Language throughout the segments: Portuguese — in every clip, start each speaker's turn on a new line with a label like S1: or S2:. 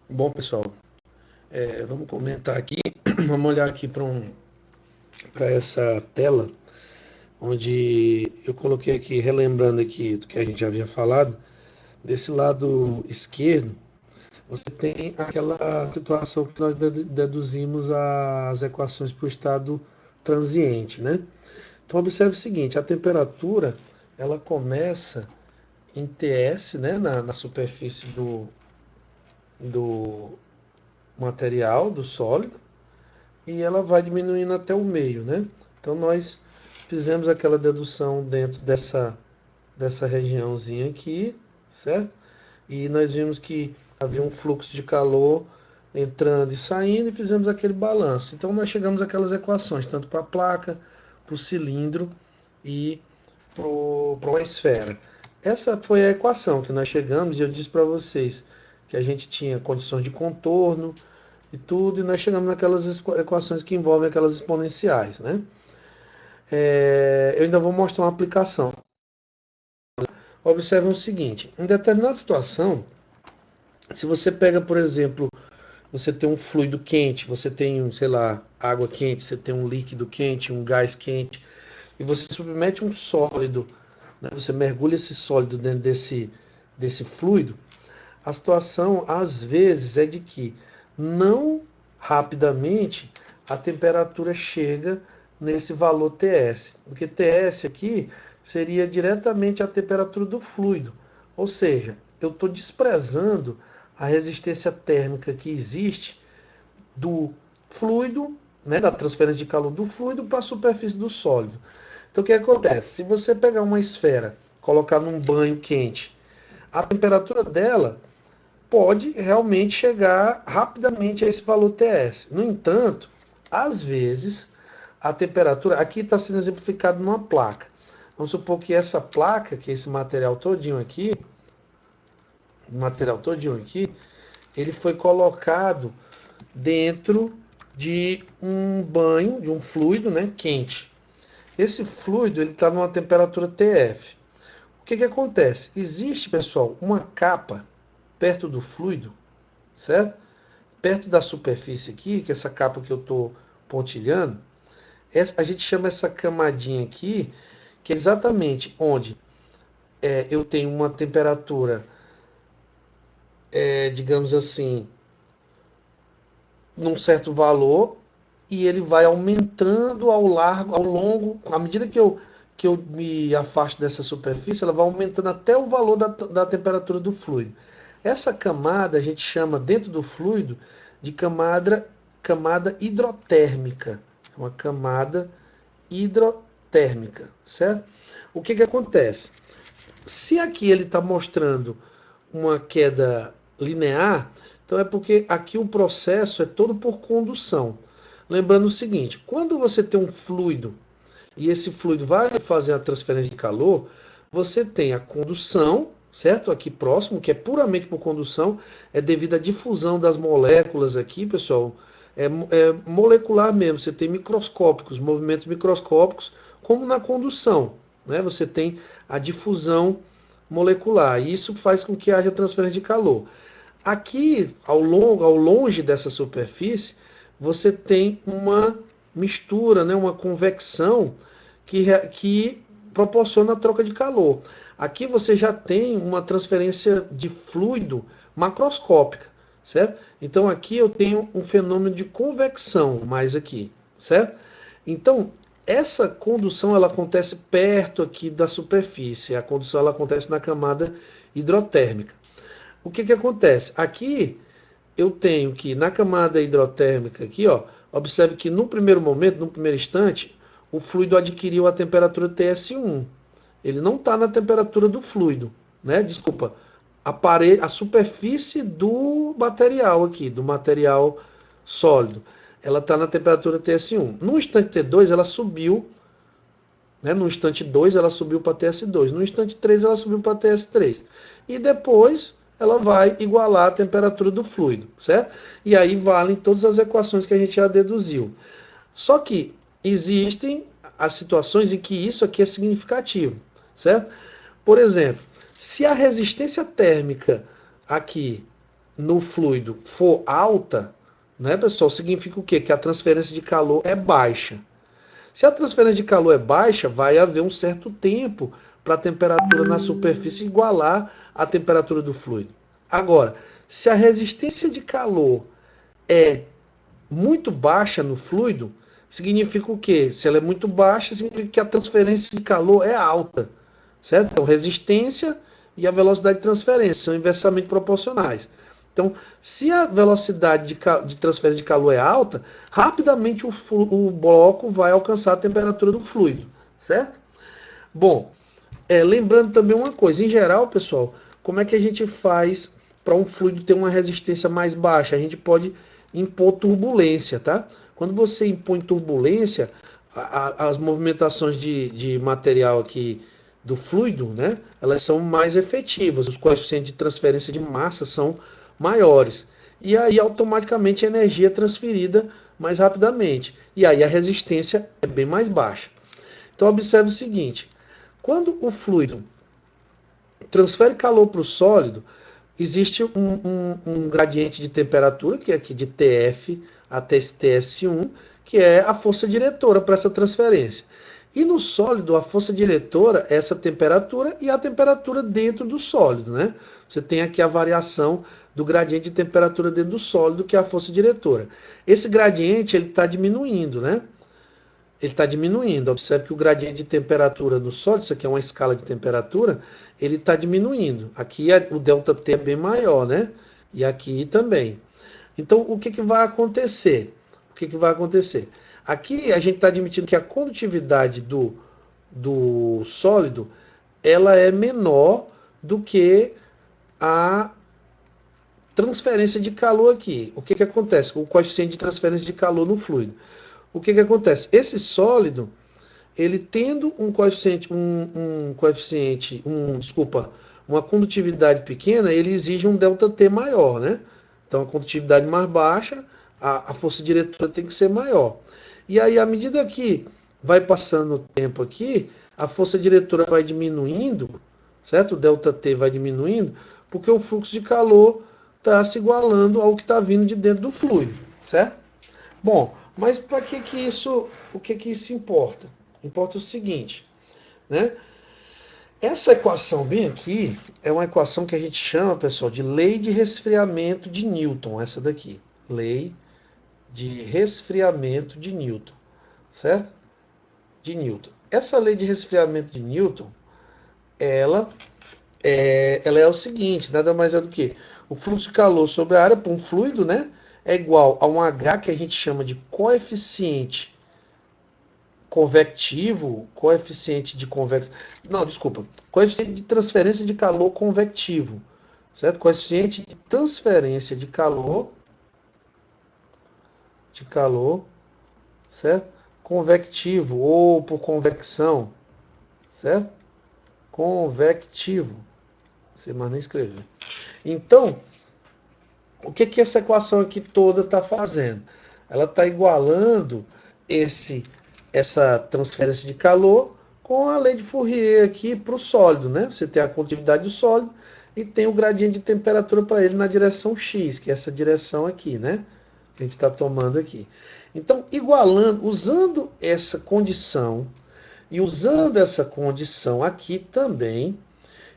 S1: Bom, pessoal, vamos comentar aqui, vamos olhar aqui para essa tela, onde eu coloquei aqui, relembrando aqui do que a gente já havia falado, desse lado esquerdo, você tem aquela situação que nós deduzimos as equações para o estado transiente, né? Então, observe o seguinte, a temperatura, ela começa em TS, né, na superfície do material, do sólido, e ela vai diminuindo até o meio, né? Então nós fizemos aquela dedução dentro dessa regiãozinha aqui, certo? E nós vimos que havia um fluxo de calor entrando e saindo e fizemos aquele balanço. Então nós chegamos àquelas equações, tanto para a placa, para o cilindro e para uma esfera. Essa foi a equação que nós chegamos e eu disse para vocês que a gente tinha condições de contorno, e tudo, e nós chegamos naquelas equações que envolvem aquelas exponenciais, né? Eu ainda vou mostrar uma aplicação. Observe o seguinte, em determinada situação, se você pega, por exemplo, você tem um fluido quente, você tem, sei lá, água quente, você tem um líquido quente, um gás quente, e você submete um sólido, né? Você mergulha esse sólido dentro desse fluido, a situação, às vezes, é de que não rapidamente a temperatura chega nesse valor TS, porque TS aqui seria diretamente a temperatura do fluido, ou seja, eu estou desprezando a resistência térmica que existe do fluido, né, da transferência de calor do fluido para a superfície do sólido. Então o que acontece? Se você pegar uma esfera, colocar num banho quente, a temperatura dela pode realmente chegar rapidamente a esse valor TS. No entanto, às vezes, a temperatura, aqui está sendo exemplificado numa placa. Vamos supor que essa placa, que é esse material todinho aqui, ele foi colocado dentro de um banho, de um fluido, né, quente. Esse fluido ele está numa temperatura TF. O que acontece? Existe, pessoal, uma capa perto do fluido, certo? Perto da superfície aqui, que é essa capa que eu estou pontilhando, a gente chama essa camadinha aqui, que é exatamente onde eu tenho uma temperatura, digamos assim, num certo valor, e ele vai aumentando ao largo, ao longo, à medida que eu me afasto dessa superfície, ela vai aumentando até o valor da temperatura do fluido. Essa camada a gente chama dentro do fluido de camada hidrotérmica. É uma camada hidrotérmica, certo? O que acontece? Se aqui ele está mostrando uma queda linear, então é porque aqui o processo é todo por condução. Lembrando o seguinte, quando você tem um fluido e esse fluido vai fazer a transferência de calor, você tem a condução, certo? Aqui próximo, que é puramente por condução, é devido à difusão das moléculas aqui, pessoal. É molecular mesmo, você tem microscópicos, movimentos microscópicos, como na condução, né? Você tem a difusão molecular, e isso faz com que haja transferência de calor. Aqui, ao longe dessa superfície, você tem uma mistura, né, uma convecção que proporciona a troca de calor. Aqui você já tem uma transferência de fluido macroscópica, certo? Então aqui eu tenho um fenômeno de convecção mais aqui, certo? Então essa condução ela acontece perto aqui da superfície, a condução ela acontece na camada hidrotérmica. O que acontece? Aqui eu tenho que na camada hidrotérmica aqui, ó, observe que no primeiro momento, no primeiro instante, o fluido adquiriu a temperatura TS1. Ele não está na temperatura do fluido, né? Desculpa, a superfície do material aqui, do material sólido, ela está na temperatura TS1. No instante T2 ela subiu, né? No instante 2 ela subiu para TS2, no instante 3 ela subiu para TS3. E depois ela vai igualar a temperatura do fluido, certo? E aí valem todas as equações que a gente já deduziu. Só que existem as situações em que isso aqui é significativo, certo? Por exemplo, se a resistência térmica aqui no fluido for alta, né, pessoal, significa o quê? Que a transferência de calor é baixa. Se a transferência de calor é baixa, vai haver um certo tempo para a temperatura na superfície igualar a temperatura do fluido. Agora, se a resistência de calor é muito baixa no fluido, significa o quê? Se ela é muito baixa, significa que a transferência de calor é alta, certo? Então, resistência e a velocidade de transferência são inversamente proporcionais. Então, se a velocidade de transferência de calor é alta, rapidamente o bloco vai alcançar a temperatura do fluido, certo? Bom, lembrando também uma coisa, em geral, pessoal, como é que a gente faz para um fluido ter uma resistência mais baixa? A gente pode impor turbulência, tá? Quando você impõe turbulência, as movimentações de material aqui do fluido, né, elas são mais efetivas, os coeficientes de transferência de massa são maiores. E aí, automaticamente, a energia é transferida mais rapidamente. E aí, a resistência é bem mais baixa. Então, observe o seguinte: quando o fluido transfere calor para o sólido, existe um gradiente de temperatura, que é aqui de TF até TS1, que é a força diretora para essa transferência. E no sólido, a força diretora é essa temperatura e a temperatura dentro do sólido, né? Você tem aqui a variação do gradiente de temperatura dentro do sólido, que é a força diretora. Esse gradiente ele está diminuindo, né? Ele está diminuindo. Observe que o gradiente de temperatura do sólido, isso aqui é uma escala de temperatura, ele está diminuindo. Aqui o ΔT é bem maior, né? E aqui também. Então, o que vai acontecer? O que vai acontecer? Aqui a gente está admitindo que a condutividade do sólido ela é menor do que a transferência de calor aqui. O que acontece? O coeficiente de transferência de calor no fluido. O que acontece? Esse sólido, ele tendo uma condutividade pequena, ele exige um ΔT maior, né? Então, a condutividade mais baixa, a força diretora tem que ser maior. E aí, à medida que vai passando o tempo aqui, a força diretora vai diminuindo, certo? O ΔT vai diminuindo, porque o fluxo de calor está se igualando ao que está vindo de dentro do fluido, certo? Bom, mas para o que isso importa? Importa o seguinte, né? Essa equação bem aqui é uma equação que a gente chama, pessoal, de lei de resfriamento de Newton, essa daqui. Lei de resfriamento de Newton, certo? De Newton. Essa lei de resfriamento de Newton, ela é o seguinte, nada mais é do que o fluxo de calor sobre a área para um fluido, né? É igual a um H que a gente chama de coeficiente convectivo, coeficiente de coeficiente de transferência de calor convectivo, certo? Coeficiente de transferência de calor, certo? Convectivo ou por convecção, certo? Convectivo, não sei mais nem escrever. Então, o que essa equação aqui toda está fazendo? Ela está igualando essa transferência de calor com a lei de Fourier aqui para o sólido, né? Você tem a condutividade do sólido e tem o gradiente de temperatura para ele na direção x, que é essa direção aqui, né? Que a gente está tomando aqui. Então, usando essa condição e usando essa condição aqui também,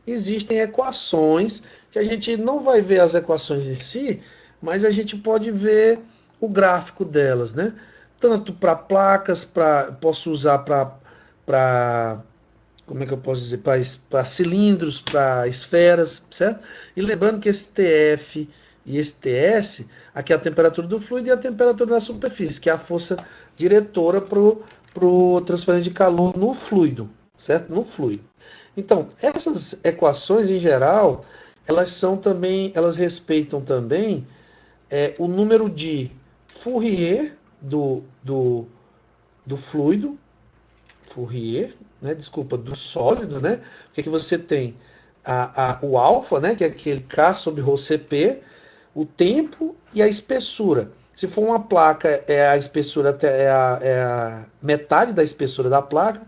S1: existem equações que a gente não vai ver as equações em si, mas a gente pode ver o gráfico delas, né? Tanto para placas, posso usar para como é que eu posso dizer, para cilindros, para esferas, certo? E lembrando que esse TF e esse TS, aqui é a temperatura do fluido e a temperatura da superfície, que é a força diretora para o transferência de calor no fluido, certo? No fluido. Então, essas equações, em geral, elas respeitam também o número de Fourier do fluido, Fourier, né, do sólido, né? Porque que você tem o alfa, né, que é aquele K sobre ρ CP, o tempo e a espessura. Se for uma placa, a espessura é a metade da espessura da placa.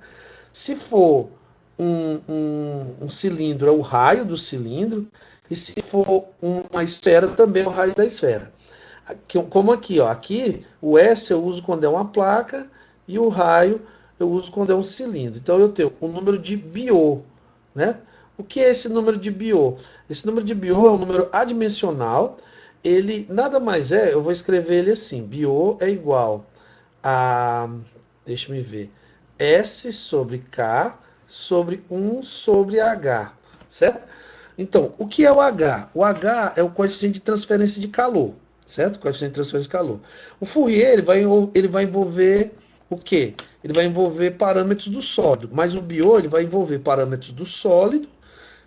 S1: Se for um cilindro, é o raio do cilindro. e se for uma esfera, também é o raio da esfera. Como aqui, ó, aqui o S eu uso quando é uma placa e o raio eu uso quando é um cilindro. Então eu tenho o número de Biot, né? O que é esse número de Biot? Esse número de Biot é um número adimensional. Ele nada mais é, eu vou escrever ele assim: Biot é igual a, deixa eu ver, S sobre K sobre 1 sobre H, certo? Então, o que é o H? O H é o coeficiente de transferência de calor, certo? O coeficiente de transferência de calor. O Fourier ele vai envolver o quê? Ele vai envolver parâmetros do sólido, mas o Biot ele vai envolver parâmetros do sólido,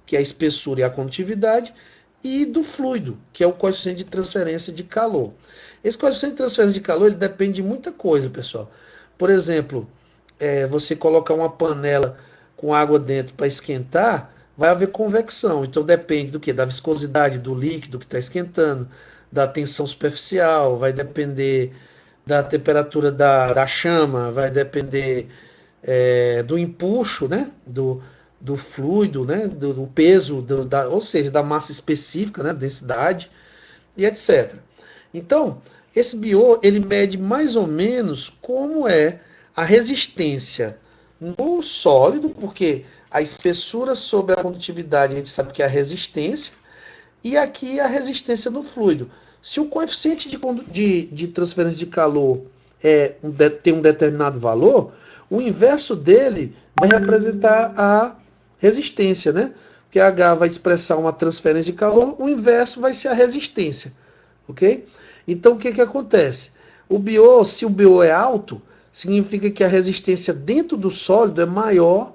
S1: que é a espessura e a condutividade, e do fluido, que é o coeficiente de transferência de calor. Esse coeficiente de transferência de calor ele depende de muita coisa, pessoal. Por exemplo, você colocar uma panela com água dentro para esquentar, vai haver convecção. Então depende do que? Da viscosidade do líquido que está esquentando, da tensão superficial, vai depender da temperatura da chama, vai depender do empuxo, né? Do fluido, né? Do peso, ou seja, da massa específica, né? Densidade e etc. Então, esse BIO ele mede mais ou menos como é a resistência no sólido, porque a espessura sobre a condutividade a gente sabe que é a resistência, e aqui a resistência no fluido. Se o coeficiente de transferência de calor tem um determinado valor, o inverso dele vai representar a resistência, né? Porque H vai expressar uma transferência de calor, o inverso vai ser a resistência, ok? Então o que acontece? Se o BO é alto, significa que a resistência dentro do sólido é maior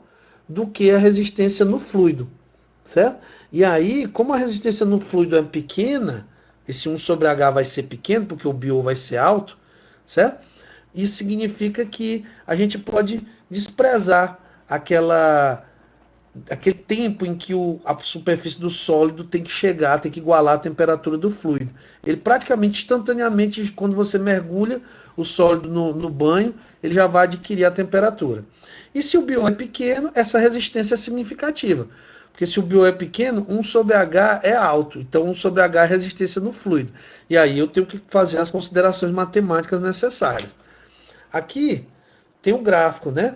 S1: do que a resistência no fluido, certo? E aí, como a resistência no fluido é pequena, esse 1 sobre H vai ser pequeno, porque o BO vai ser alto, certo? Isso significa que a gente pode desprezar aquele tempo em que a superfície do sólido tem que chegar, tem que igualar a temperatura do fluido. Ele praticamente instantaneamente, quando você mergulha o sólido no banho, ele já vai adquirir a temperatura. E se o BO é pequeno, essa resistência é significativa. Porque se o BO é pequeno, 1 sobre H é alto. Então 1 sobre H é resistência no fluido. E aí eu tenho que fazer as considerações matemáticas necessárias. Aqui tem um gráfico, né?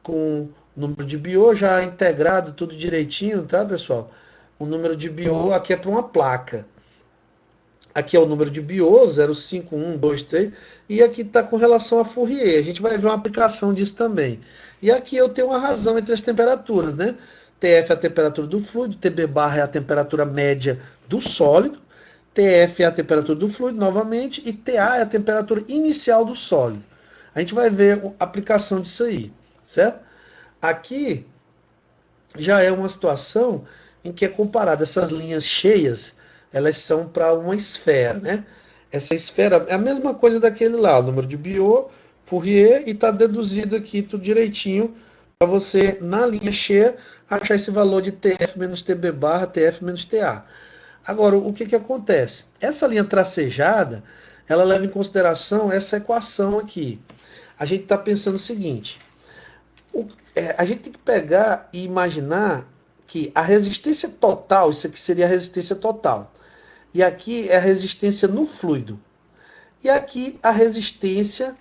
S1: Com o número de BO já integrado, tudo direitinho, tá, pessoal? O número de BO aqui é para uma placa. Aqui é o número de BO, 05123, e aqui está com relação a Fourier. A gente vai ver uma aplicação disso também. E aqui eu tenho uma razão entre as temperaturas, né? TF é a temperatura do fluido, TB barra é a temperatura média do sólido, TF é a temperatura do fluido, novamente, e TA é a temperatura inicial do sólido. A gente vai ver a aplicação disso aí, certo? Aqui já é uma situação em que é comparado essas linhas cheias, elas são para uma esfera, né? Essa esfera é a mesma coisa daquele lá, o número de Biot, Fourier, e está deduzido aqui tudo direitinho para você, na linha cheia, achar esse valor de TF menos TB barra, TF menos TA. Agora, o que acontece? Essa linha tracejada, ela leva em consideração essa equação aqui. A gente está pensando o seguinte, a gente tem que pegar e imaginar que a resistência total, isso aqui seria a resistência total, e aqui é a resistência no fluido, e aqui a resistência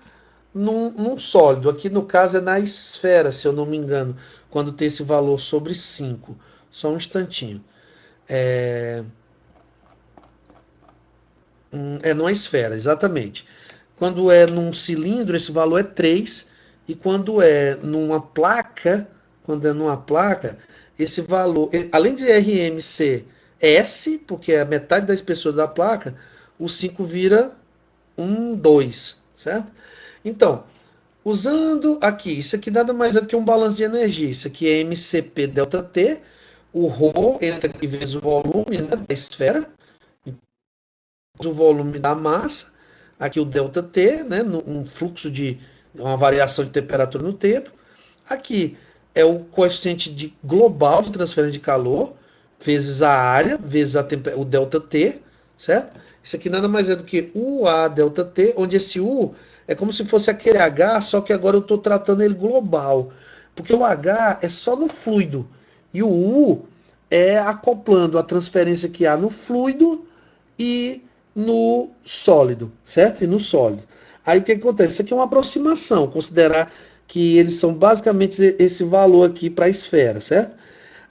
S1: num sólido, aqui no caso é na esfera, se eu não me engano, quando tem esse valor sobre 5, só um instantinho, numa esfera, exatamente. Quando é num cilindro, esse valor é 3, e quando é numa placa, esse valor, além de RM ser S, porque é a metade da espessura da placa, o 5 vira 2, certo? Então, usando aqui, isso aqui nada mais é do que um balanço de energia, isso aqui é MCP delta T, o ρ entra aqui vezes o volume, né, da esfera, o volume da massa, aqui o ΔT, né, um fluxo de uma variação de temperatura no tempo. Aqui é o coeficiente global de transferência de calor, vezes a área, vezes o ΔT, certo? Isso aqui nada mais é do que UA ΔT, onde esse U é como se fosse aquele H, só que agora eu estou tratando ele global. Porque o H é só no fluido, e o U é acoplando a transferência que há no fluido e no sólido, certo? E no sólido. Aí o que acontece? Isso aqui é uma aproximação, considerar que eles são basicamente esse valor aqui para a esfera, certo?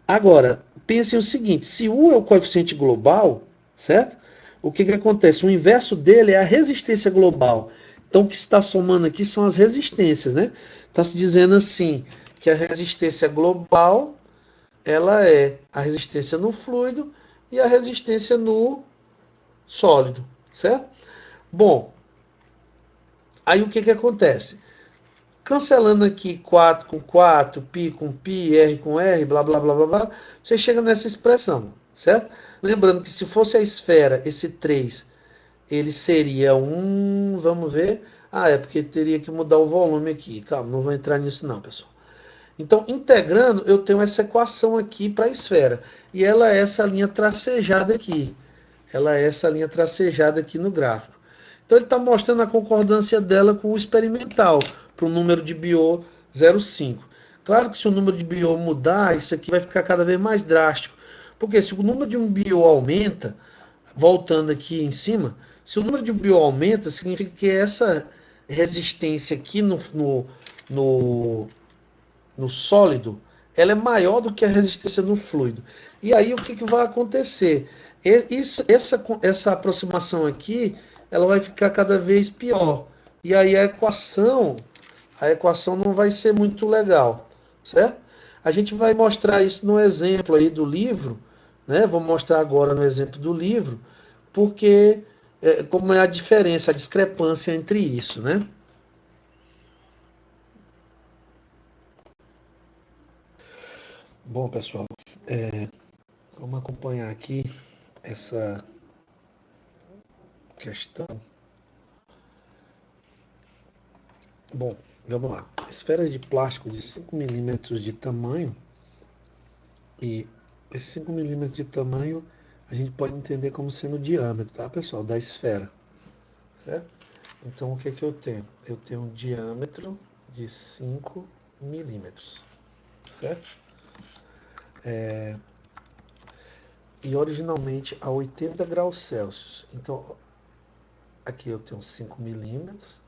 S1: Agora, pense o seguinte, se U é o coeficiente global, certo? O que acontece? O inverso dele é a resistência global. Então, o que está somando aqui são as resistências, né? Está se dizendo assim, que a resistência global, ela é a resistência no fluido e a resistência no sólido, certo? Bom, aí o que acontece? Cancelando aqui 4 com 4, π com π, r com r, blá, blá, blá, blá, blá, você chega nessa expressão, certo? Lembrando que se fosse a esfera, esse 3, ele seria um, vamos ver, é porque teria que mudar o volume aqui, calma, não vou entrar nisso não, pessoal. Então, integrando, eu tenho essa equação aqui para a esfera, e ela é essa linha tracejada aqui, ela é essa linha tracejada aqui no gráfico. Então ele está mostrando a concordância dela com o experimental, para o número de Biot 0,5. Claro que se o número de Biot mudar, isso aqui vai ficar cada vez mais drástico. Porque se o número de um Biot aumenta, voltando aqui em cima, se o número de Biot aumenta, significa que essa resistência aqui no, no sólido, ela é maior do que a resistência no fluido. E aí o que vai acontecer? Essa aproximação aqui, ela vai ficar cada vez pior. E aí a equação não vai ser muito legal, certo? A gente vai mostrar isso no exemplo aí do livro, né? Vou mostrar agora no exemplo do livro, porque como é a diferença, a discrepância entre isso, né? Bom, pessoal, vamos acompanhar aqui essa questão. Bom, vamos lá. Esferas de plástico de 5 milímetros de tamanho, e esses 5 milímetros de tamanho a gente pode entender como sendo o diâmetro, tá, pessoal, da esfera, certo? Então, o que eu tenho? Eu tenho um diâmetro de 5 milímetros, certo? E originalmente a 80 graus Celsius. Então, aqui eu tenho 5 milímetros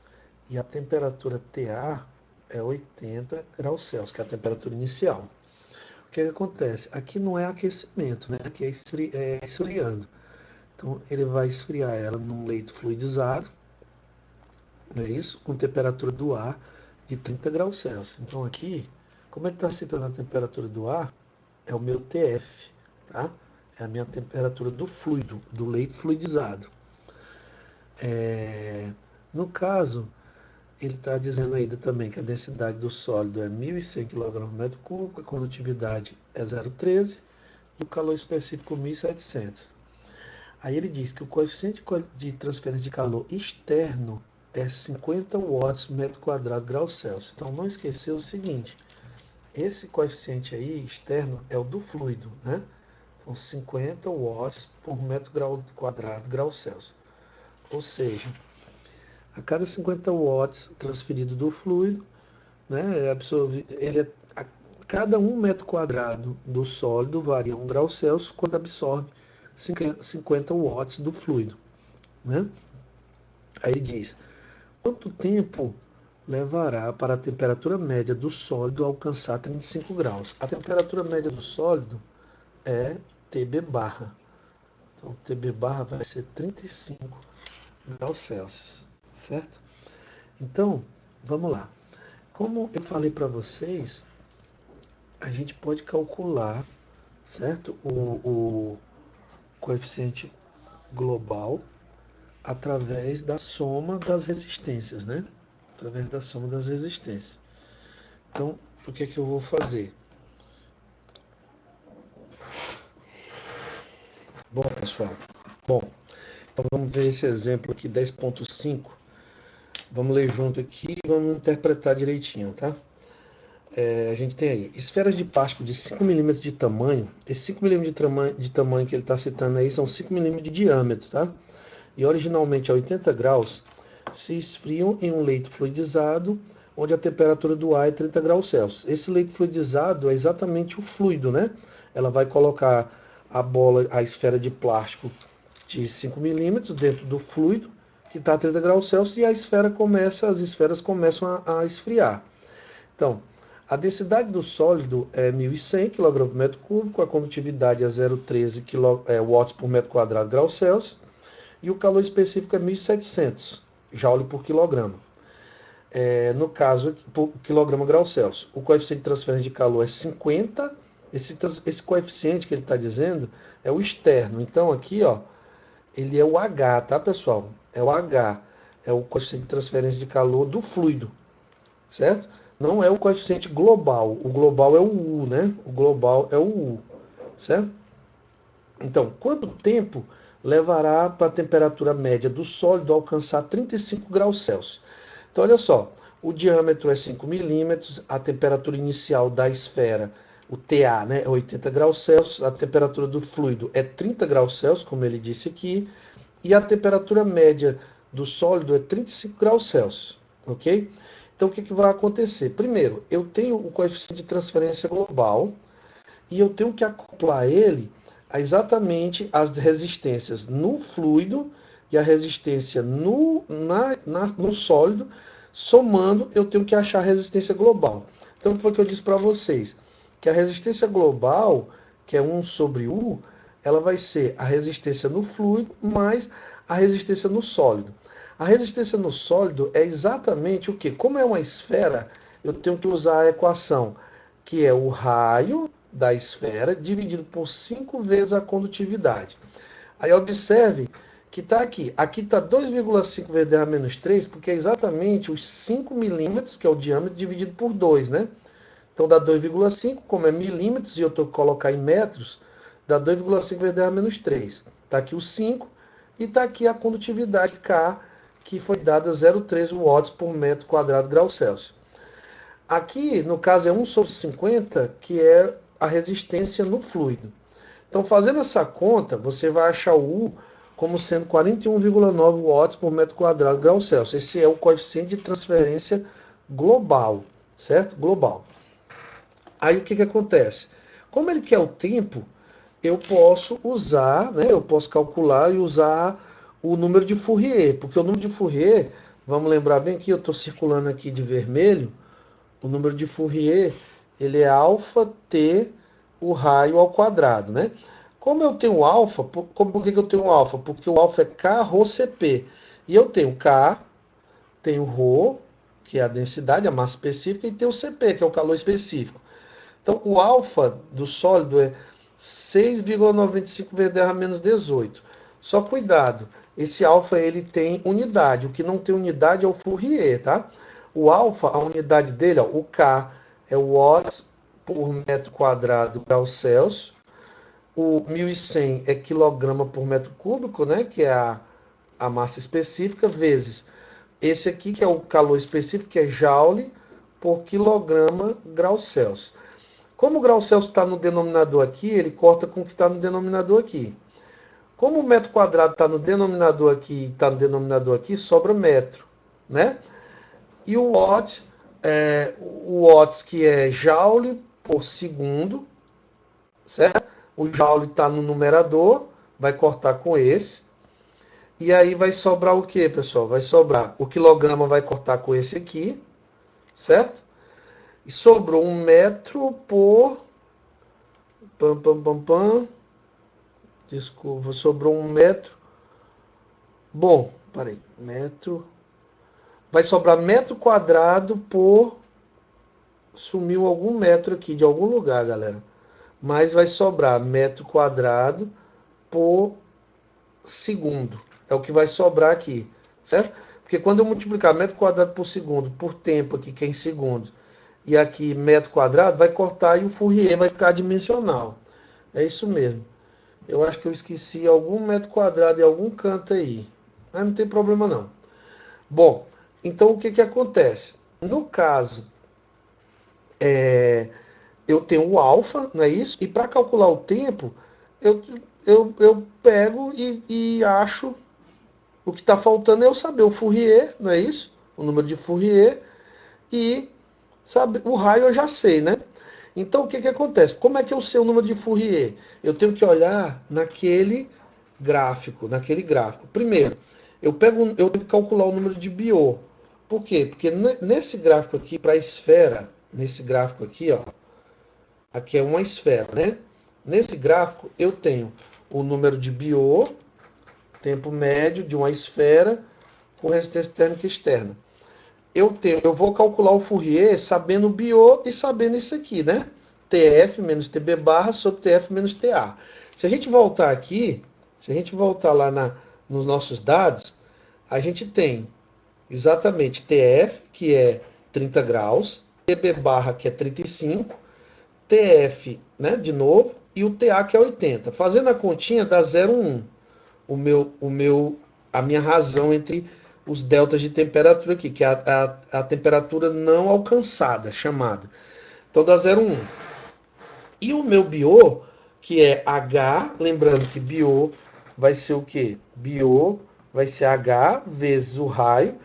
S1: e a temperatura TA é 80 graus Celsius, que é a temperatura inicial. O que acontece? Aqui não é aquecimento, né? Aqui é esfriando. Então, ele vai esfriar ela num leito fluidizado, não é isso? Com temperatura do ar de 30 graus Celsius. Então, aqui, como é que está citando a temperatura do ar? É o meu TF, tá? É a minha temperatura do fluido, do leito fluidizado. No caso, ele está dizendo ainda também que a densidade do sólido é 1.100 kg/m3, a condutividade é 0,13 e o calor específico 1.700. Aí ele diz que o coeficiente de transferência de calor externo é 50 watts metro quadrado grau Celsius. Então não esquecer o seguinte, esse coeficiente aí externo é o do fluido, né? Então 50 watts por metro quadrado grau Celsius. Ou seja, a cada 50 watts transferido do fluido, né, cada 1 metro quadrado do sólido varia 1 grau Celsius quando absorve 50 watts do fluido, né? Aí diz, quanto tempo levará para a temperatura média do sólido alcançar 35 graus? A temperatura média do sólido é TB barra. Então, TB barra vai ser 35 graus Celsius, certo? Então, vamos lá. Como eu falei para vocês, a gente pode calcular, certo? O coeficiente global através da soma das resistências, né? Através da soma das resistências. Então, o que é que eu vou fazer? Bom, pessoal, então vamos ver esse exemplo aqui, 10.5. Vamos ler junto aqui e vamos interpretar direitinho, tá? A gente tem aí esferas de plástico de 5 milímetros de tamanho. Esse 5 milímetros de tamanho que ele está citando aí são 5 milímetros de diâmetro, tá? E originalmente a 80 graus se esfriam em um leito fluidizado onde a temperatura do ar é 30 graus Celsius. Esse leito fluidizado é exatamente o fluido, né? Ela vai colocar a bola, a esfera de plástico de 5 milímetros dentro do fluido, que está a 30 graus Celsius, e as esferas começam a esfriar. Então, a densidade do sólido é 1.100 kg por metro cúbico, a condutividade é 0,13 watts por metro quadrado graus Celsius, e o calor específico é 1.700 joule por quilograma. No caso, por quilograma grau Celsius. O coeficiente de transferência de calor é 50. Esse coeficiente que ele está dizendo é o externo. Então, aqui, ó, ele é o H, tá, pessoal? É o H. É o coeficiente de transferência de calor do fluido, certo? Não é o coeficiente global. O global é o U, né? O global é o U, certo? Então, quanto tempo levará para a temperatura média do sólido alcançar 35 graus Celsius? Então, olha só, o diâmetro é 5 milímetros, a temperatura inicial da esfera, o TA, né, é 80 graus Celsius, a temperatura do fluido é 30 graus Celsius, como ele disse aqui, e a temperatura média do sólido é 35 graus Celsius, ok? Então, o que vai acontecer? Primeiro, eu tenho o coeficiente de transferência global e eu tenho que acoplar ele a exatamente as resistências no fluido e a resistência no sólido, somando, eu tenho que achar a resistência global. Então, o que foi que eu disse para vocês? Que a resistência global, que é 1 sobre U, ela vai ser a resistência no fluido mais a resistência no sólido. A resistência no sólido é exatamente o que? Como é uma esfera, eu tenho que usar a equação, que é o raio da esfera dividido por 5 vezes a condutividade. Aí observe que está aqui. Aqui está 2,5 vezes 10 a menos 3, porque é exatamente os 5 milímetros, que é o diâmetro, dividido por 2, né? Então dá 2,5, como é milímetros, e eu estou colocar em metros, dá 2,5 vezes 10 a menos 3. Está aqui o 5, e está aqui a condutividade K, que foi dada 0,13 watts por metro quadrado grau Celsius. Aqui, no caso, é 1 sobre 50, que é a resistência no fluido. Então, fazendo essa conta, você vai achar o U como sendo 41,9 watts por metro quadrado grau Celsius. Esse é o coeficiente de transferência global, certo? Global. Aí, o que acontece? Como ele quer o tempo, eu posso usar, né? Eu posso calcular e usar o número de Fourier, porque o número de Fourier, vamos lembrar bem aqui, eu estou circulando aqui de vermelho, o número de Fourier, ele é alfa t o raio ao quadrado, né? Como eu tenho alfa, por que eu tenho alfa? Porque o alfa é K rho CP. E eu tenho K, tenho rho, que é a densidade, a massa específica, e tenho CP, que é o calor específico. Então, o alfa do sólido é 6,95 vezes 10 a menos 18. Só cuidado, esse alfa ele tem unidade. O que não tem unidade é o Fourier, tá? O alfa, a unidade dele, ó, o K é watts por metro quadrado grau Celsius. O 1.100 é quilograma por metro cúbico, né? Que é a massa específica, vezes esse aqui, que é o calor específico, que é joule por quilograma grau Celsius. Como o grau Celsius está no denominador aqui, ele corta com o que está no denominador aqui. Como o metro quadrado está no denominador aqui e está no denominador aqui, sobra metro, né? E o watts que é joule por segundo, certo? O joule está no numerador, vai cortar com esse. E aí vai sobrar o que, pessoal? Vai sobrar o quilograma, vai cortar com esse aqui, certo? E sobrou 1 metro por... Desculpa, sobrou 1 metro. Bom, parei. Metro. Vai sobrar metro quadrado por... Sumiu algum metro aqui de algum lugar, galera. Mas vai sobrar metro quadrado por segundo. É o que vai sobrar aqui, certo? Porque quando eu multiplicar metro quadrado por segundo por tempo aqui, que é em segundos, e aqui metro quadrado, vai cortar e o Fourier vai ficar dimensional. É isso mesmo. Eu acho que eu esqueci algum metro quadrado em algum canto aí. Mas não tem problema não. Bom, então o que acontece? No caso, eu tenho o alfa, não é isso? E para calcular o tempo, eu pego e acho o que está faltando é eu saber o Fourier, não é isso? O número de Fourier. e, sabe, o raio eu já sei, né? Então, o que que acontece? Como é que eu sei o número de Fourier? Eu tenho que olhar naquele gráfico, Primeiro, eu tenho que calcular o número de Biot. Por quê? Porque nesse gráfico aqui, para a esfera, nesse gráfico aqui, ó, aqui é uma esfera, né? Nesse gráfico, eu tenho o número de Biot, tempo médio de uma esfera, com resistência térmica externa. Eu vou calcular o Fourier sabendo o Biot e sabendo isso aqui, né? TF menos TB barra sobre TF menos TA. Se a gente voltar aqui, se a gente voltar lá nos nossos dados, a gente tem exatamente TF, que é 30 graus, TB barra, que é 35, TF, né, de novo, e o TA, que é 80. Fazendo a continha, dá 0,1. A minha razão entre os deltas de temperatura aqui, que é a temperatura não alcançada, chamada. Então dá 0,1. E o meu Biot, que é H, lembrando que Biot vai ser o quê? Biot vai ser H vezes o raio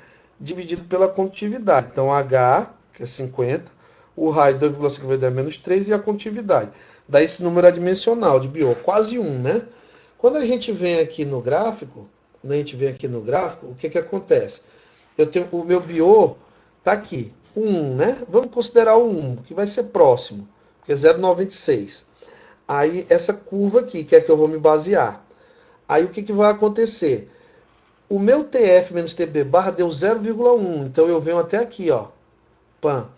S1: dividido pela condutividade. Então H, que é 50, o raio 2,5 vai dar menos 3 e a condutividade. Dá esse número adimensional de Biot, quase 1, né? Quando a gente vem aqui no gráfico, o que que acontece? Eu tenho o meu Biot tá aqui, o 1, né? Vamos considerar o 1, que vai ser próximo, que é 0,96. Aí essa curva aqui, que é que eu vou me basear. Aí o que que vai acontecer? O meu TF menos TB barra deu 0,1, então eu venho até aqui, ó. Pam.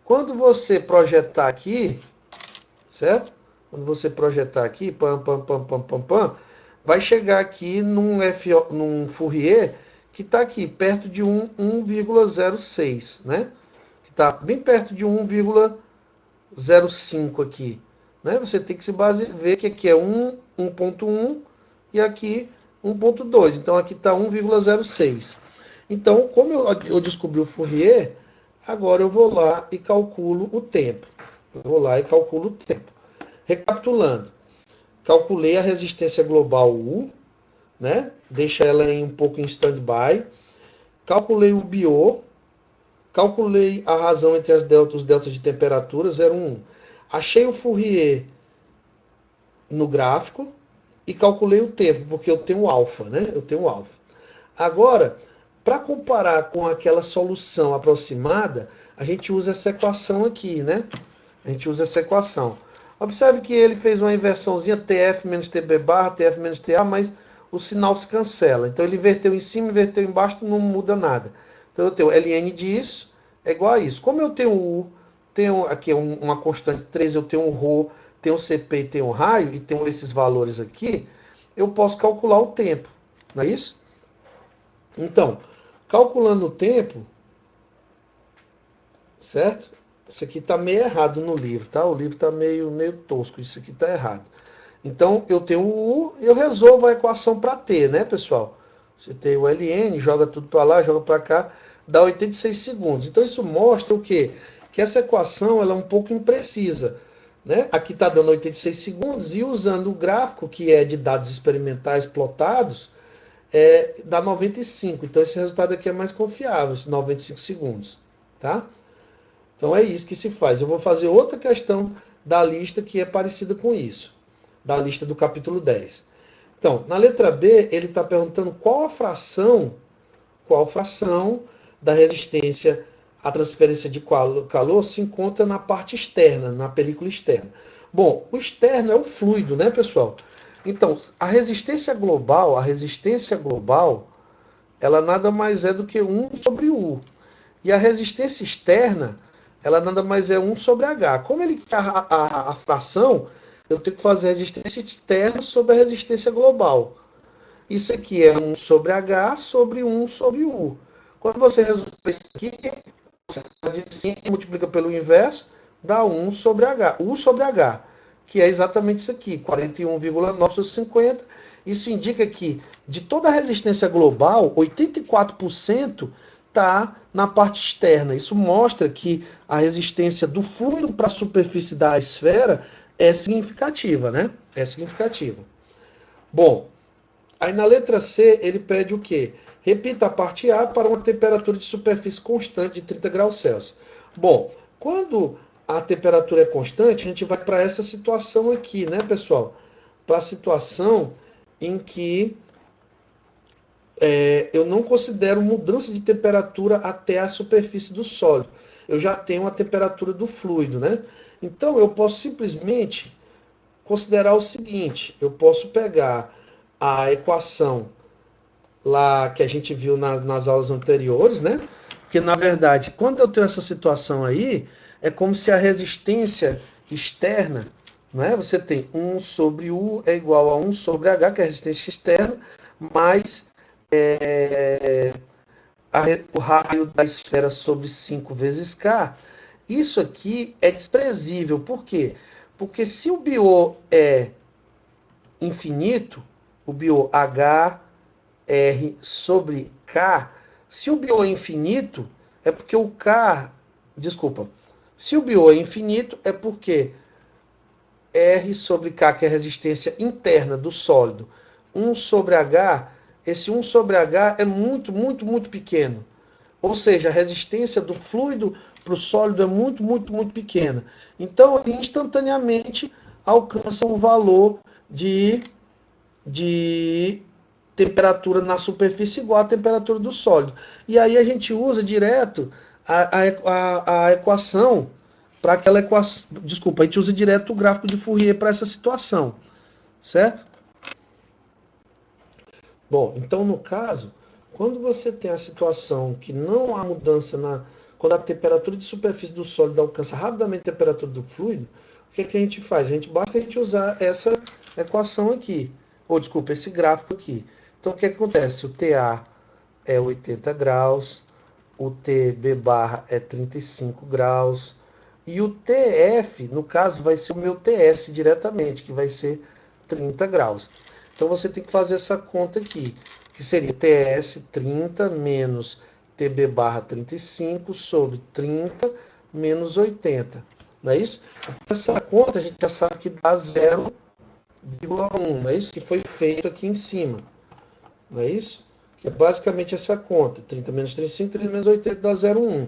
S1: Quando você projetar aqui, certo? Quando você projetar aqui, pam, pam, pam, pam, pam, pam, vai chegar aqui num Fourier que está aqui, perto de 1,06, né? Que está bem perto de 1,05 aqui. Né? Você tem que se ver que aqui é 1,1 e aqui 1,2. Então aqui está 1,06. Então, como eu descobri o Fourier, agora eu vou lá e calculo o tempo. Recapitulando, calculei a resistência global U, né? Deixa ela um pouco em stand-by. Calculei o Biot, calculei a razão entre os deltas de temperatura, 0,1. Achei o Fourier no gráfico e calculei o tempo, porque eu tenho alfa, né? Agora, para comparar com aquela solução aproximada, a gente usa essa equação aqui, né? Observe que ele fez uma inversãozinha TF menos TB barra, TF menos TA, mas o sinal se cancela. Então ele inverteu em cima, inverteu embaixo, não muda nada. Então eu tenho ln disso é igual a isso. Como eu tenho U, tenho aqui uma constante 3, eu tenho um ρ, tenho um CP e tenho um raio, e tenho esses valores aqui, eu posso calcular o tempo. Não é isso? Então, calculando o tempo, certo? Isso aqui está meio errado no livro, tá? O livro está meio tosco, isso aqui está errado. Então, eu tenho o U e eu resolvo a equação para T, né, pessoal? Você tem o ln, joga tudo para lá, joga para cá, dá 86 segundos. Então, isso mostra o quê? Que essa equação ela é um pouco imprecisa. Né? Aqui está dando 86 segundos e usando o gráfico, que é de dados experimentais plotados, dá 95. Então, esse resultado aqui é mais confiável, esses 95 segundos. Tá? Então, é isso que se faz. Eu vou fazer outra questão da lista que é parecida com isso, da lista do capítulo 10. Então, na letra B, ele está perguntando qual fração da resistência à transferência de calor se encontra na parte externa, na película externa. Bom, o externo é o fluido, né, pessoal? Então, a resistência global, ela nada mais é do que 1 sobre U. E a resistência externa, ela nada mais é 1 sobre H. Como ele quer a fração, eu tenho que fazer a resistência externa sobre a resistência global. Isso aqui é 1 sobre H sobre 1 sobre U. Quando você resolve isso aqui, você assim, multiplica pelo inverso, dá 1 sobre H. U sobre H, que é exatamente isso aqui, 41,9 sobre 50. Isso indica que de toda a resistência global, 84% está na parte externa. Isso mostra que a resistência do fluido para a superfície da esfera é significativa, né? É significativa. Bom, Aí na letra C, ele pede o quê? Repita a parte A para uma temperatura de superfície constante de 30 graus Celsius. Bom, quando a temperatura é constante, a gente vai para essa situação aqui, né, pessoal? Para a situação em que eu não considero mudança de temperatura até a superfície do sólido. Eu já tenho a temperatura do fluido, né? Então eu posso simplesmente considerar o seguinte: eu posso pegar a equação lá que a gente viu nas aulas anteriores, né? Porque na verdade, quando eu tenho essa situação aí, é como se a resistência externa, né? Você tem 1 sobre U é igual a 1 sobre H, que é a resistência externa, mais o raio da esfera sobre 5 vezes K. Isso aqui é desprezível. Por quê? Porque se o BO é infinito, o BO H R sobre K, se o BO é infinito, é porque o K, desculpa, se o BO é infinito, é porque R sobre K, que é a resistência interna do sólido, 1 sobre H, esse 1 sobre H é muito, muito, muito pequeno. Ou seja, a resistência do fluido para o sólido é muito, muito, muito pequena. Então, instantaneamente alcança um valor de temperatura na superfície igual à temperatura do sólido. E aí a gente usa direto a equação para aquela equação. Desculpa, a gente usa direto o gráfico de Fourier para essa situação, certo? Bom, então no caso, quando você tem a situação que não há mudança quando a temperatura de superfície do sólido alcança rapidamente a temperatura do fluido, o que é que a gente faz? Basta a gente usar essa equação aqui, ou desculpa, esse gráfico aqui. Então o que acontece? O TA é 80 graus, o TB barra é 35 graus, e o TF, no caso, vai ser o meu TS diretamente, que vai ser 30 graus. Então você tem que fazer essa conta aqui, que seria TS 30 menos TB barra 35 sobre 30 menos 80. Não é isso? Essa conta a gente já sabe que dá 0,1, não é isso? Que foi feito aqui em cima. Não é isso? Que é basicamente essa conta. 30 menos 35, 30 menos 80 dá 0,1.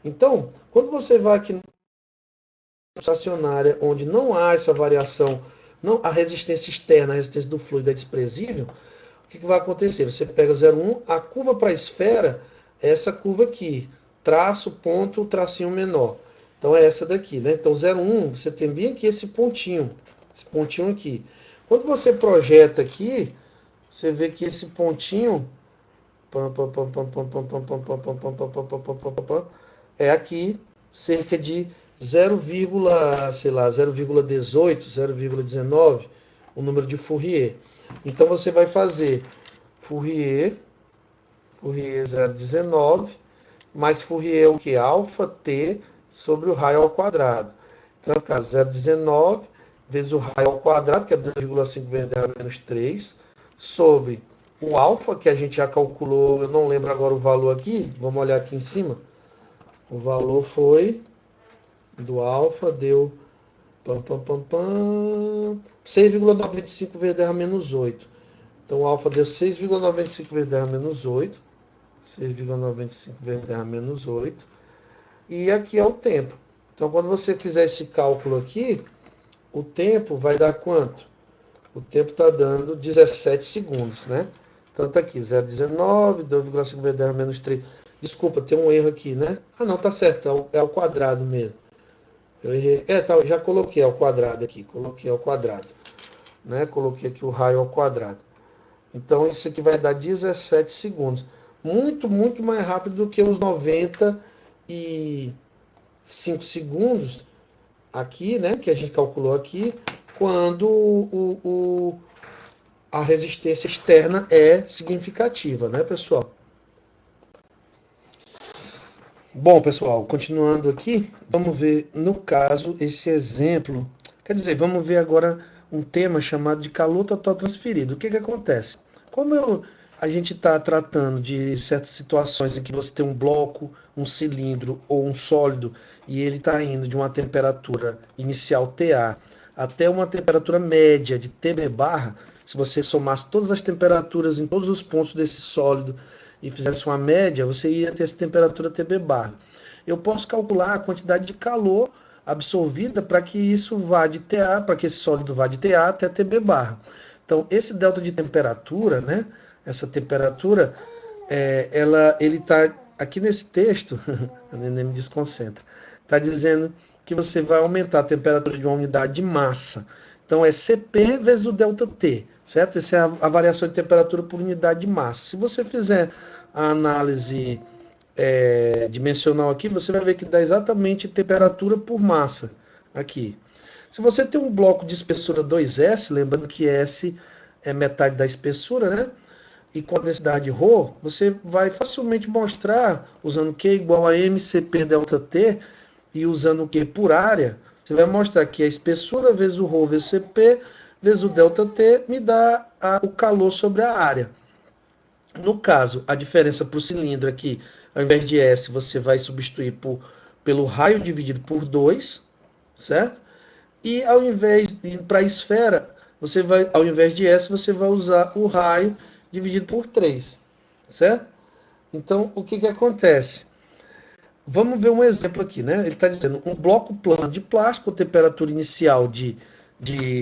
S1: Então, quando você vai aqui estacionária, onde não há essa variação, não, a resistência externa, a resistência do fluido é desprezível, o que vai acontecer? Você pega 0,1, a curva para a esfera é essa curva aqui, traço, ponto, tracinho menor. Então é essa daqui, né? Então 0,1, você tem bem aqui esse pontinho aqui. Quando você projeta aqui, você vê que esse pontinho é aqui cerca de 0, sei lá, 0,18, 0,19, o número de Fourier. Então você vai fazer Fourier 0,19, mais Fourier é o que? Alfa T sobre o raio ao quadrado. Então vai ficar 0,19 vezes o raio ao quadrado, que é 2,5 vezes 10 a menos 3, sobre o alfa, que a gente já calculou, eu não lembro agora o valor aqui, vamos olhar aqui em cima. O valor foi do alfa, deu 6,95 vezes 10 a menos 8. Então o alfa deu 6,95 vezes 10 a menos 8. 6,95 vezes 10 a menos 8. E aqui é o tempo. Então quando você fizer esse cálculo aqui, o tempo vai dar quanto? O tempo está dando 17 segundos, né? Então tá aqui, 0,19, 2,5 vezes 10 a menos 3. Desculpa, tem um erro aqui, né? Ah, não, tá certo, é ao quadrado mesmo. Eu errei. Tá, já coloquei ao quadrado aqui, coloquei ao quadrado. Né? Coloquei aqui o raio ao quadrado. Então isso aqui vai dar 17 segundos. Muito, muito mais rápido do que os 95 segundos aqui, né? Que a gente calculou aqui, quando a resistência externa é significativa, né, pessoal? Bom, pessoal, continuando aqui, vamos ver, no caso, esse exemplo. Quer dizer, vamos ver agora um tema chamado de calor total transferido. O que que acontece? A gente está tratando de certas situações em que você tem um bloco, um cilindro ou um sólido e ele está indo de uma temperatura inicial TA até uma temperatura média de TB barra, se você somasse todas as temperaturas em todos os pontos desse sólido e fizesse uma média, você ia ter essa temperatura TB barra. Eu posso calcular a quantidade de calor absorvida para que isso vá de TA, para que esse sólido vá de TA até TB barra. Então, esse delta de temperatura, né, essa temperatura, ele está aqui nesse texto, a neném me desconcentra, está dizendo que você vai aumentar a temperatura de uma unidade de massa. Então é Cp vezes o ΔT, certo? Essa é a variação de temperatura por unidade de massa. Se você fizer a análise dimensional aqui, você vai ver que dá exatamente temperatura por massa aqui. Se você tem um bloco de espessura 2S, lembrando que S é metade da espessura, né? E com a densidade ρ, você vai facilmente mostrar, usando Q igual a mCp ΔT, e usando o Q por área, você vai mostrar que a espessura vezes o ρ vezes Cp vezes o ΔT me dá o calor sobre a área. No caso, a diferença para o cilindro aqui, ao invés de S, você vai substituir pelo raio dividido por 2, certo? E ao invés de para a esfera, você vai, ao invés de S, você vai usar o raio dividido por 3, certo? Então, o que acontece? Vamos ver um exemplo aqui, né? Ele está dizendo um bloco plano de plástico, temperatura inicial de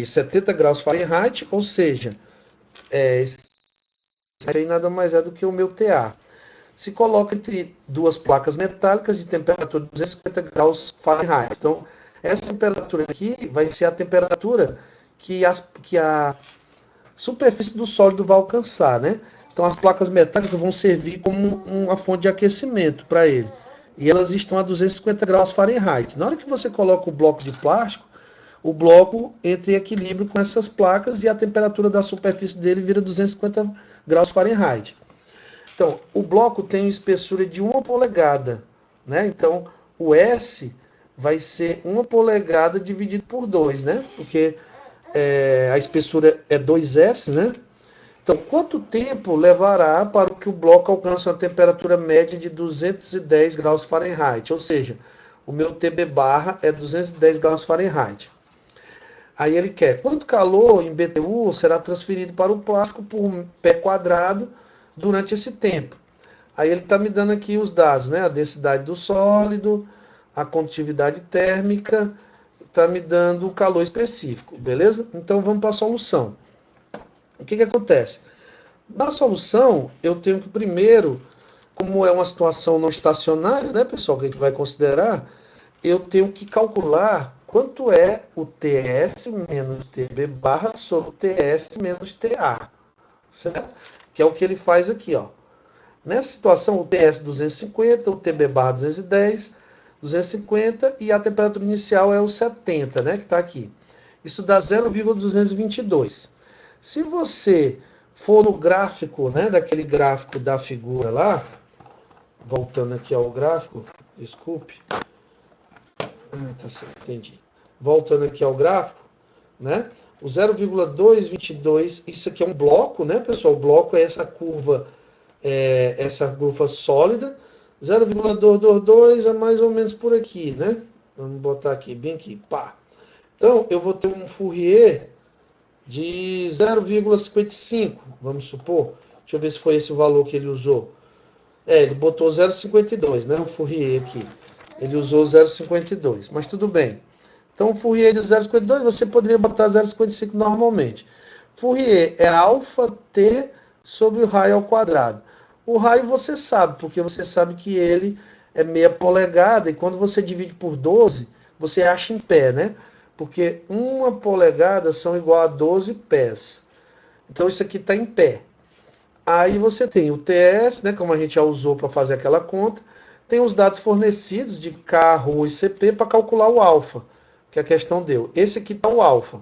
S1: 70 graus Fahrenheit, ou seja, isso aí nada mais é do que o meu TA. Se coloca entre duas placas metálicas de temperatura de 250 graus Fahrenheit. Então, essa temperatura aqui vai ser a temperatura que a superfície do sólido vai alcançar, né? Então, as placas metálicas vão servir como uma fonte de aquecimento para ele. E elas estão a 250 graus Fahrenheit. Na hora que você coloca o bloco de plástico, o bloco entra em equilíbrio com essas placas e a temperatura da superfície dele vira 250 graus Fahrenheit. Então, o bloco tem uma espessura de 1 polegada, né? Então, o S vai ser 1 polegada dividido por 2, né? Porque a espessura é 2S, né? Então, quanto tempo levará para que o bloco alcance uma temperatura média de 210 graus Fahrenheit? Ou seja, o meu TB barra é 210 graus Fahrenheit. Aí ele quer quanto calor em BTU será transferido para o plástico por pé quadrado durante esse tempo. Aí ele está me dando aqui os dados, né? A densidade do sólido, a condutividade térmica, está me dando o calor específico, beleza? Então vamos para a solução. O que acontece? Na solução, eu tenho que primeiro, como é uma situação não estacionária, né, pessoal, que a gente vai considerar, eu tenho que calcular quanto é o TS menos TB barra sobre o TS menos TA, certo? Que é o que ele faz aqui, ó. Nessa situação, o TS 250, o TB barra 210, 250 e a temperatura inicial é o 70, né, que está aqui. Isso dá 0,222. Se você for no gráfico, né, daquele gráfico da figura lá, voltando aqui ao gráfico, desculpe. Tá certo, entendi. Voltando aqui ao gráfico, né, o 0,222, isso aqui é um bloco, né, pessoal? O bloco é essa curva sólida. 0,222 é mais ou menos por aqui, né? Vamos botar aqui, bem aqui, pá. Então, eu vou ter um Fourier de 0,55, vamos supor. Deixa eu ver se foi esse o valor que ele usou. Ele botou 0,52, né? O Fourier aqui. Ele usou 0,52, mas tudo bem. Então, o Fourier de 0,52, você poderia botar 0,55 normalmente. Fourier é alfa T sobre o raio ao quadrado. O raio você sabe, porque você sabe que ele é meia polegada, e quando você divide por 12, você acha em pé, né? Porque 1 polegada são igual a 12 pés. Então, isso aqui está em pé. Aí você tem o TS, né, como a gente já usou para fazer aquela conta, tem os dados fornecidos de K, ρ e Cp para calcular o alfa, que a questão deu. Esse aqui está o alfa.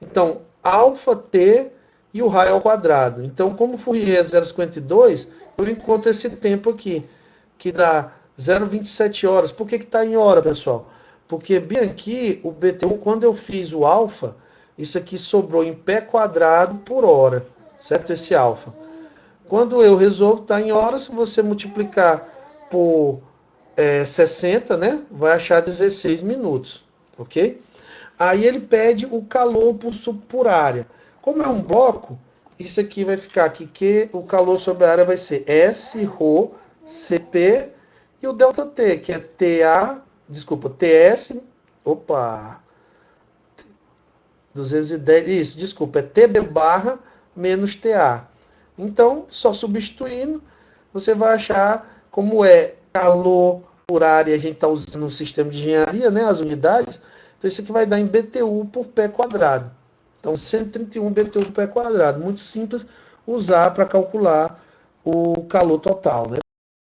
S1: Então, alfa T e o raio ao quadrado. Então, como o Fourier é 0,52, eu encontro esse tempo aqui, que dá 0,27 horas. Por que está em hora, pessoal? Porque bem aqui, o BTU, quando eu fiz o alfa, isso aqui sobrou em pé quadrado por hora, certo? Esse alfa. Quando eu resolvo, está em horas, se você multiplicar por 60, né? Vai achar 16 minutos, ok? Aí ele pede o calor por área. Como é um bloco, isso aqui vai ficar aqui, que o calor sobre a área vai ser S, ρ, CP, e o ΔT, que é TS, opa, 210, isso, desculpa, é TB barra menos TA. Então, só substituindo, você vai achar como é calor por área, a gente está usando um sistema de engenharia, né, as unidades, então isso aqui vai dar em BTU por pé quadrado. Então, 131 BTU por pé quadrado, muito simples usar para calcular o calor total, né?